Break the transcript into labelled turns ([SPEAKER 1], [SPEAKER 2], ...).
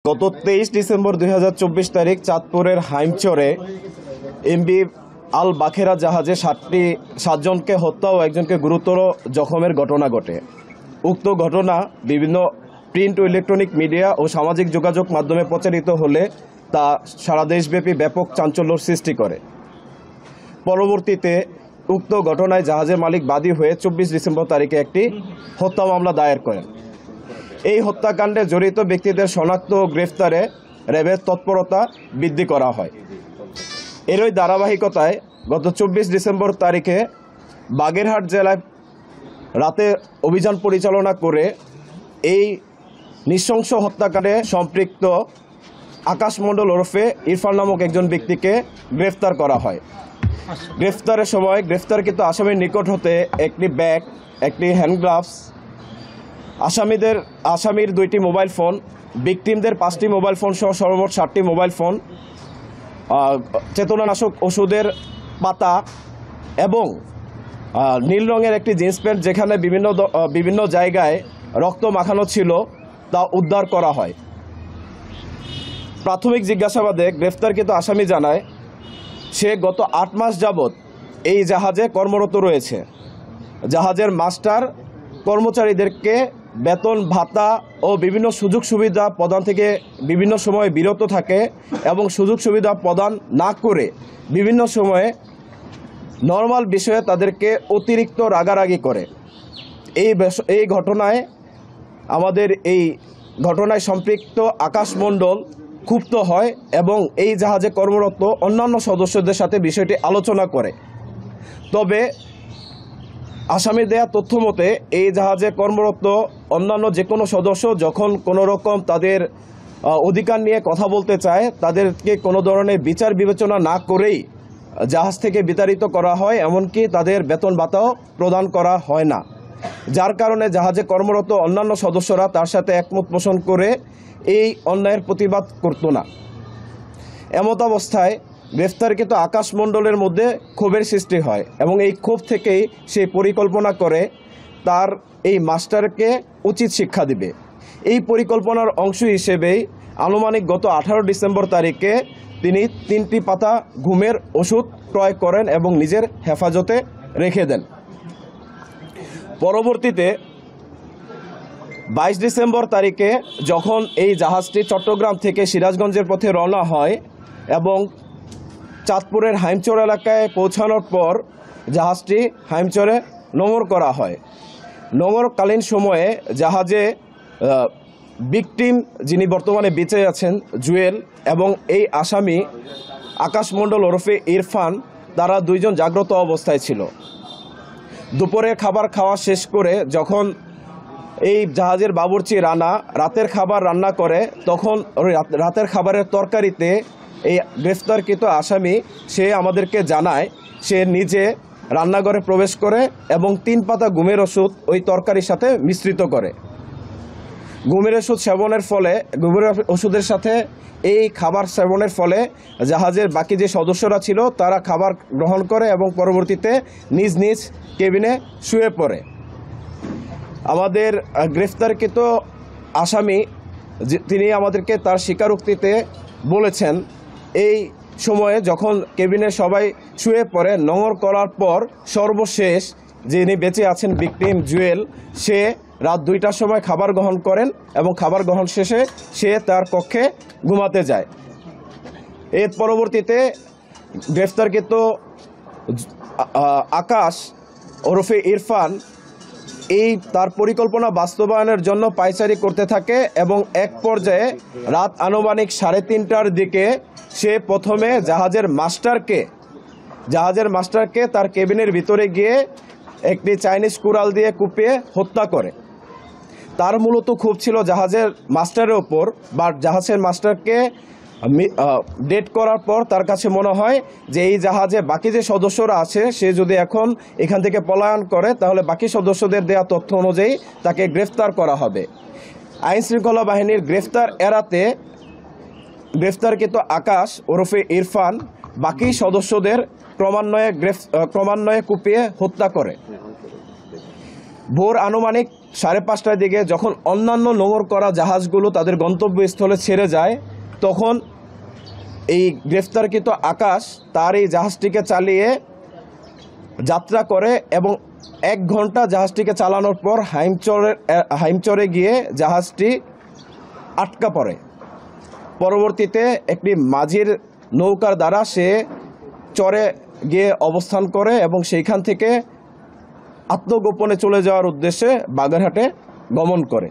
[SPEAKER 1] গত 23 ডিসেম্বর 2024 তারিখ চাঁদপুরের হাইমচরে এমবি আল বাখেরা জাহাজে সাতজনকে হত্যা ও একজনকে গুরুতর জখমের ঘটনা ঘটে। উক্ত ঘটনা বিভিন্ন প্রিন্ট ও ইলেকট্রনিক মিডিয়া ও সামাজিক যোগাযোগ মাধ্যমে প্রচারিত হলে তা সারা দেশব্যাপী ব্যাপক চাঞ্চল্যের সৃষ্টি করে। পরবর্তীতে উক্ত ঘটনায় জাহাজের মালিক বাদী হয়ে 24 ডিসেম্বর তারিখে একটি হত্যা মামলা দায়ের করেন। এই হত্যাকাণ্ডে জড়িত ব্যক্তিদের শনাক্ত ও গ্রেফতারে র্যাবের তৎপরতা বৃদ্ধি করা হয়। এরই ধারাবাহিকতায় গত 24 ডিসেম্বর তারিখে বাগেরহাট জেলায় রাতে অভিযান পরিচালনা করে এই নৃশংস হত্যাকাণ্ডে সম্পৃক্ত আকাশ মণ্ডল ওরফে ইরফান নামক একজন ব্যক্তিকে গ্রেফতার করা হয়। গ্রেফতারের সময় গ্রেফতারকৃত আসামির নিকট হতে একটি ব্যাগ, একটি হ্যান্ড গ্লাভস, আসামির 2টি মোবাইল ফোন, ভিকটিমদের 5টি মোবাইল ফোন সহ সর্বমোট 7টি মোবাইল ফোন, চেতনানাশক ওষুধের পাতা এবং নীল রঙের একটি জিন্স প্যান্ট যেখানে বিভিন্ন জায়গায় রক্ত মাখানো ছিল তা উদ্ধার করা হয়। প্রাথমিক জিজ্ঞাসাবাদে গ্রেফতারকৃত আসামি জানায় সে গত 8 মাস যাবৎ এই জাহাজে কর্মরত রয়েছে। জাহাজের মাস্টার কর্মচারীদেরকে বেতন ভাতা ও বিভিন্ন সুযোগ সুবিধা প্রদান থেকে বিভিন্ন সময়ে বিরত থাকে এবং সুযোগ সুবিধা প্রদান না করে বিভিন্ন সময়ে নর্মাল বিষয়ে তাদেরকে অতিরিক্ত রাগারাগি করে। এই ঘটনায় এই ঘটনায় সম্পৃক্ত আকাশ মণ্ডল ক্ষুব্ধ হয় এবং এই জাহাজে কর্মরত অন্যান্য সদস্যদের সাথে বিষয়টি আলোচনা করে। তবে আসামি দেয়া তথ্য মতে এই জাহাজে কর্মরত অন্যান্য যে কোনো সদস্য যখন কোনো রকম তাদের অধিকার নিয়ে কথা বলতে চায় তাদেরকে কোনো ধরনের বিচার বিবেচনা না করেই জাহাজ থেকে বিতাড়িত করা হয়, এমনকি তাদের বেতন ভাতাও প্রদান করা হয় না। যার কারণে জাহাজে কর্মরত অন্যান্য সদস্যরা তার সাথে একমত পোষণ করে এই অন্যায়ের প্রতিবাদ করত না। এমত অবস্থায় গ্রেফতারকৃত আকাশ মণ্ডলের মধ্যে ক্ষোভের সৃষ্টি হয় এবং এই ক্ষোভ থেকেই সে পরিকল্পনা করে তার এই মাস্টারকে উচিত শিক্ষা দিবে। এই পরিকল্পনার অংশ হিসেবেই আনুমানিক গত 18 ডিসেম্বর তারিখে তিনি 3টি পাতা ঘুমের ওষুধ ক্রয় করেন এবং নিজের হেফাজতে রেখে দেন। পরবর্তীতে 22 ডিসেম্বর তারিখে যখন এই জাহাজটি চট্টগ্রাম থেকে সিরাজগঞ্জের পথে রওনা হয় এবং চাঁদপুরের হাইমচর এলাকায় পৌঁছানোর পর জাহাজটি হাইমচরে নোঙর করা হয়। নোঙরকালীন সময়ে জাহাজে ভিকটিম যিনি বর্তমানে বেঁচে আছেন জুয়েল এবং এই আসামি আকাশ মণ্ডল ওরফে ইরফান, তারা দুইজন জাগ্রত অবস্থায় ছিল। দুপুরে খাবার খাওয়া শেষ করে যখন এই জাহাজের বাবুর্চি রানা রাতের খাবার রান্না করে তখন রাতের খাবারের তরকারিতে এই গ্রেফতারকৃত আসামি সে আমাদেরকে জানায় সে নিজে রান্নাঘরে প্রবেশ করে এবং 3 পাতা ঘুমের ওষুধ ওই তরকারির সাথে মিশ্রিত করে। ঘুমের ওষুধ সেবনের ফলে ঘুমের ওষুধের সাথে এই খাবার সেবনের ফলে জাহাজের বাকি যে সদস্যরা ছিল তারা খাবার গ্রহণ করে এবং পরবর্তীতে নিজ নিজ কেবিনে শুয়ে পড়ে। আমাদের গ্রেফতারকৃত আসামি তিনি আমাদেরকে তার স্বীকারোক্তিতে বলেছেন এই সময়ে যখন কেবিনে সবাই শুয়ে পড়ে নোঙর করার পর সর্বশেষ যিনি বেঁচে আছেন ভিকটিম জুয়েল, সে রাত 2টার সময় খাবার গ্রহণ করেন এবং খাবার গ্রহণ শেষে সে তার কক্ষে ঘুমাতে যায়। এর পরবর্তীতে গ্রেফতারকৃত আকাশ ওরফে ইরফান তার পরিকল্পনা বাস্তবায়নের জন্য পায়চারি করতে থাকে এবং এক পর্যায়ে রাত আনুমানিক 3:30টার দিকে সে প্রথমে জাহাজের মাস্টারকে তার কেবিনের ভিতরে গিয়ে একটি চাইনিজ কুড়াল দিয়ে কুপিয়ে হত্যা করে। তার মূলত ক্ষোভ ছিল জাহাজের মাস্টারের ওপর, বা জাহাজের মাস্টারকে ডেট করার পর তার কাছে মনে হয় যে এই জাহাজে বাকি যে সদস্যরা আছে সে যদি এখন এখান থেকে পলায়ন করে তাহলে বাকি সদস্যদের দেওয়া তথ্য অনুযায়ী তাকে গ্রেফতার করা হবে। আইনশৃঙ্খলা বাহিনীর গ্রেফতার এড়াতে গ্রেফতারকৃত আকাশ ওরফে ইরফান বাকি সদস্যদের ক্রমান্বয়ে কুপিয়ে হত্যা করে। ভোর আনুমানিক 5:30টার দিকে যখন অন্যান্য নোঙর করা জাহাজগুলো তাদের গন্তব্যস্থলে ছেড়ে যায়, তখন এই গ্রেফতারকৃত আকাশ তার এই জাহাজটিকে চালিয়ে যাত্রা করে এবং 1 ঘন্টা জাহাজটিকে চালানোর পর হাইমচরে গিয়ে জাহাজটি আটকা পড়ে। পরবর্তীতে একটি মাঝির নৌকার দ্বারা সে চরে গিয়ে অবস্থান করে এবং সেইখান থেকে আত্মগোপনে চলে যাওয়ার উদ্দেশ্যে বাগেরহাটে গমন করে।